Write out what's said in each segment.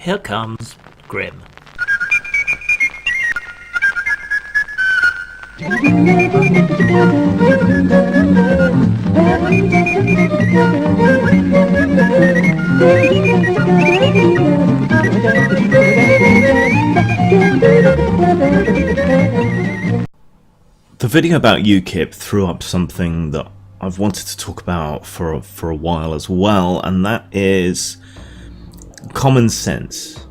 here comes Grim. The video about UKIP threw up something that I've wanted to talk about for a while as well, and that is common sense.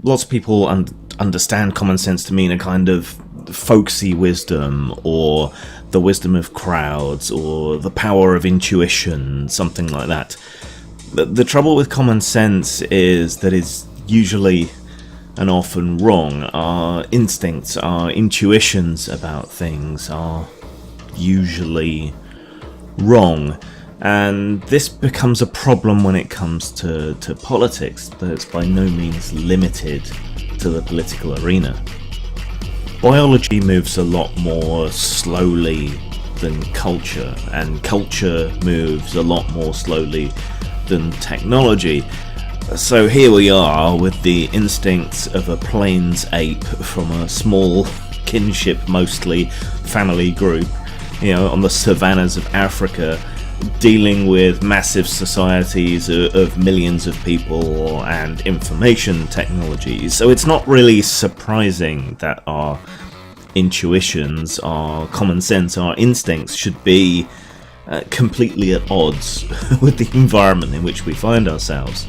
Lots of people understand common sense to mean a kind of folksy wisdom, or the wisdom of crowds, or the power of intuition, something like that. The trouble with common sense is that it's usually and often wrong. Our instincts, our intuitions about things are usually wrong, and this becomes a problem when it comes to politics, but it's by no means limited to the political arena. Biology moves a lot more slowly than culture, and culture moves a lot more slowly than technology. So here we are with the instincts of a plains ape from a small kinship, mostly family group, on the savannas of Africa, dealing with massive societies of millions of people and information technologies. So it's not really surprising that our intuitions, our common sense, our instincts should be completely at odds with the environment in which we find ourselves.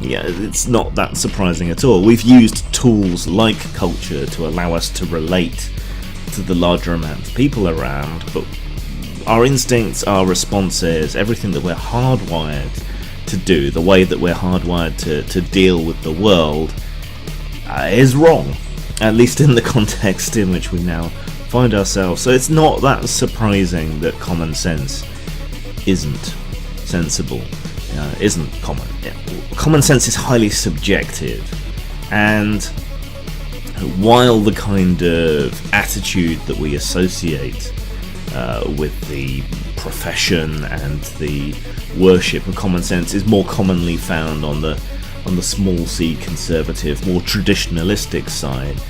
Yeah, it's not that surprising at all. We've used tools like culture to allow us to relate to the larger amount of people around, but our instincts, our responses, everything that we're hardwired to do, the way that we're hardwired to deal with the world, is wrong, at least in the context in which we now find ourselves. So it's not that surprising that common sense isn't sensible, isn't common. Common sense is highly subjective, and while the kind of attitude that we associate with the profession and the worship of common sense is more commonly found on the small c conservative, more traditionalistic side,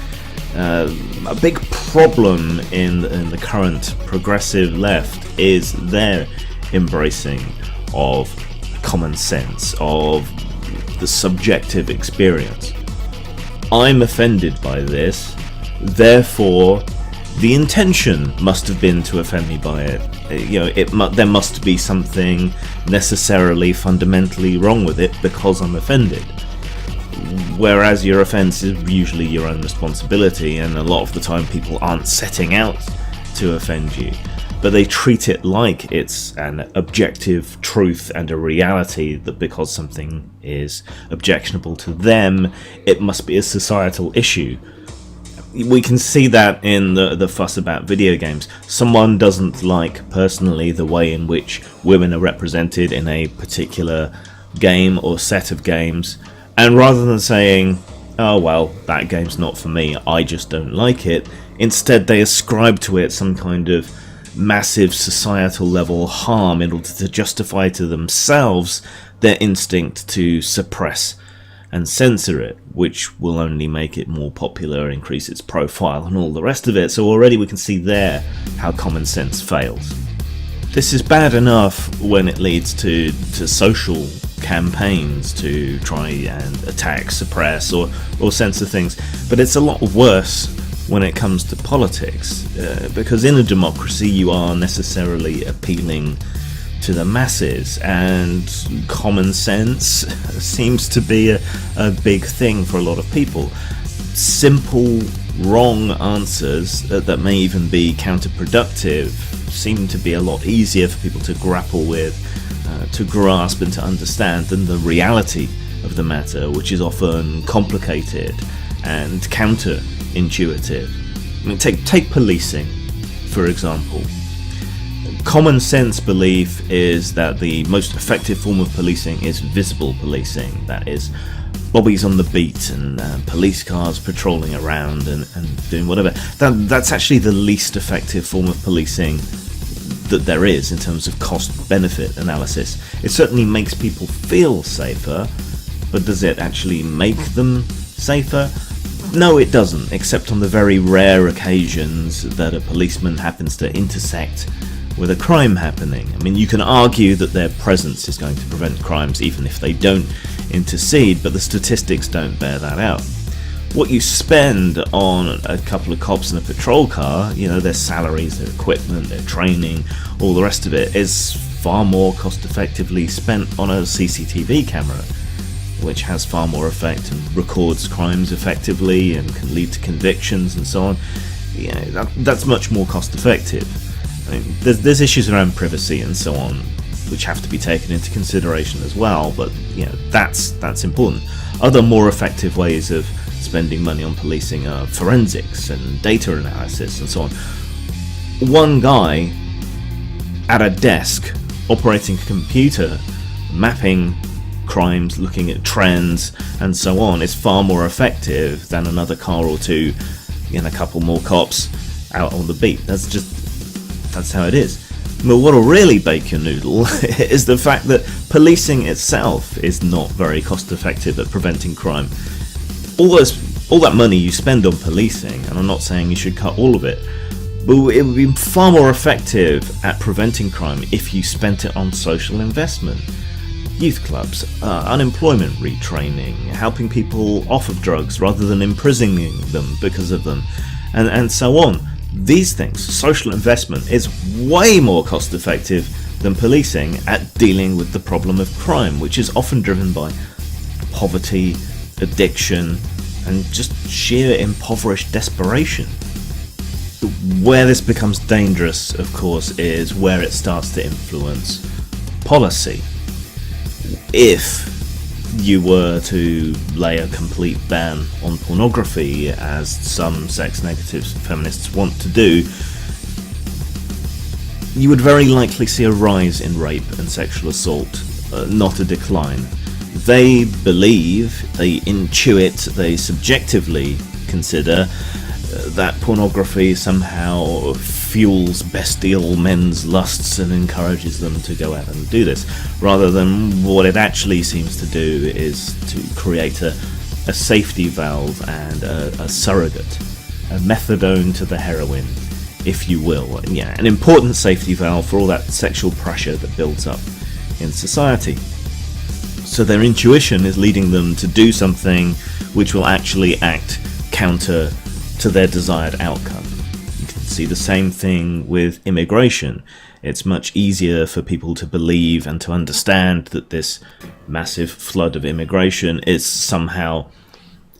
a big problem in the current progressive left is their embracing of common sense, of the subjective experience. I'm offended by this, therefore the intention must have been to offend me by it. There must be something necessarily fundamentally wrong with it because I'm offended. Whereas your offence is usually your own responsibility, and a lot of the time people aren't setting out to offend you, but they treat it like it's an objective truth and a reality, that because something is objectionable to them, it must be a societal issue. We can see that in the fuss about video games. Someone doesn't like, personally, the way in which women are represented in a particular game or set of games, and rather than saying, oh well, that game's not for me, I just don't like it, instead they ascribe to it some kind of massive societal level harm in order to justify to themselves their instinct to suppress and censor it, which will only make it more popular, increase its profile and all the rest of it. So already we can see there how common sense fails. This is bad enough when it leads to social campaigns to try and attack, suppress or censor things, but it's a lot worse when it comes to politics, because in a democracy you are necessarily appealing to the masses, and common sense seems to be a big thing for a lot of people. Simple, wrong answers that may even be counterproductive seem to be a lot easier for people to grapple with, to grasp and to understand, than the reality of the matter, which is often complicated and counterintuitive. I mean, take policing, for example. Common sense belief is that the most effective form of policing is visible policing, that is, bobbies on the beat and police cars patrolling around and doing whatever. That's actually the least effective form of policing that there is in terms of cost-benefit analysis. It certainly makes people feel safer, but does it actually make them safer? No, it doesn't, except on the very rare occasions that a policeman happens to intersect with a crime happening. I mean, you can argue that their presence is going to prevent crimes even if they don't intercede, but the statistics don't bear that out. What you spend on a couple of cops in a patrol car, their salaries, their equipment, their training, all the rest of it, is far more cost effectively spent on a CCTV camera, which has far more effect and records crimes effectively and can lead to convictions and so on. That's much more cost effective. I mean, there's issues around privacy and so on, which have to be taken into consideration as well, but that's important. Other more effective ways of spending money on policing are forensics and data analysis and so on. One guy at a desk operating a computer, mapping crimes, looking at trends and so on, is far more effective than another car or two and a couple more cops out on the beat. That's how it is. But what'll really bake your noodle is the fact that policing itself is not very cost effective at preventing crime. All that money you spend on policing, and I'm not saying you should cut all of it, but it would be far more effective at preventing crime if you spent it on social investment. Youth clubs, unemployment retraining, helping people off of drugs rather than imprisoning them because of them, and so on. These things, social investment, is way more cost effective than policing at dealing with the problem of crime, which is often driven by poverty, addiction, and just sheer impoverished desperation. Where this becomes dangerous, of course, is where it starts to influence policy. If you were to lay a complete ban on pornography, as some sex negative feminists want to do, you would very likely see a rise in rape and sexual assault, not a decline. They believe, they intuit, they subjectively consider that pornography somehow fuels bestial men's lusts and encourages them to go out and do this, rather than what it actually seems to do is to create a safety valve and a surrogate, a methadone to the heroin, if you will. An important safety valve for all that sexual pressure that builds up in society. So their intuition is leading them to do something which will actually act counter to their desired outcome. You can see the same thing with immigration. It's much easier for people to believe and to understand that this massive flood of immigration is somehow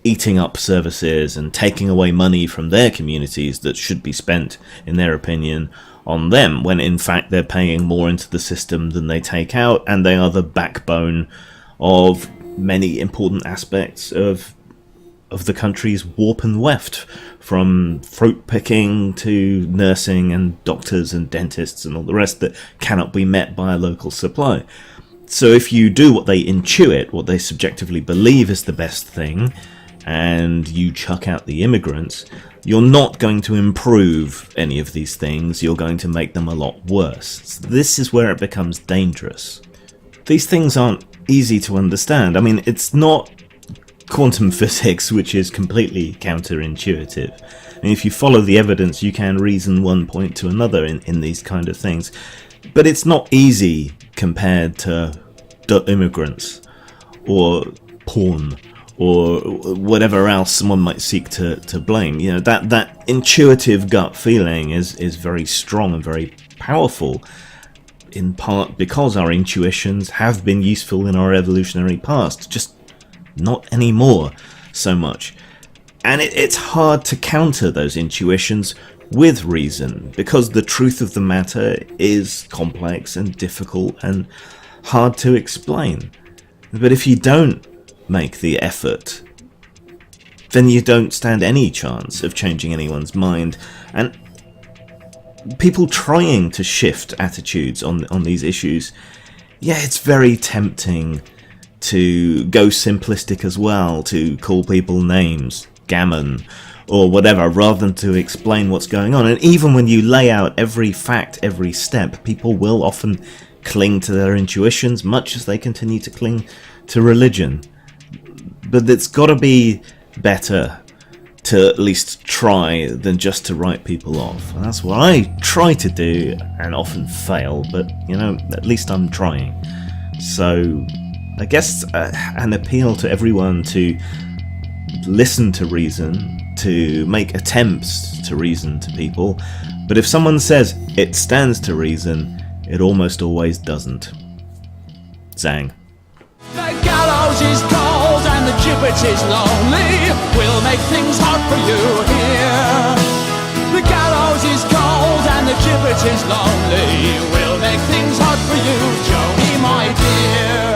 eating up services and taking away money from their communities that should be spent, in their opinion, on them, when in fact they're paying more into the system than they take out, and they are the backbone of many important aspects of the country's warp and weft, from fruit picking to nursing and doctors and dentists and all the rest that cannot be met by a local supply. So if you do what they intuit, what they subjectively believe is the best thing, and you chuck out the immigrants, you're not going to improve any of these things, you're going to make them a lot worse. This is where it becomes dangerous. These things aren't easy to understand. I mean, it's not quantum physics, which is completely counterintuitive. And if you follow the evidence, you can reason one point to another in these kind of things. But it's not easy compared to immigrants, or porn, or whatever else someone might seek to blame. That intuitive gut feeling is very strong and very powerful, in part because our intuitions have been useful in our evolutionary past, just not anymore so much. And it's hard to counter those intuitions with reason, because the truth of the matter is complex and difficult and hard to explain. But if you don't make the effort, then you don't stand any chance of changing anyone's mind. And people trying to shift attitudes on these issues, it's very tempting to go simplistic as well, to call people names, gammon, or whatever, rather than to explain what's going on. And even when you lay out every fact, every step, people will often cling to their intuitions, much as they continue to cling to religion. But it's got to be better to at least try than just to write people off. And that's what I try to do and often fail, but at least I'm trying. So I guess an appeal to everyone to listen to reason, to make attempts to reason to people, but if someone says it stands to reason, it almost always doesn't. Zang. The gallows is cold and the gibbet is lonely. We'll make things hot for you here. The gallows is cold and the gibbet is lonely. We'll make things hot for you, Joni, my dear.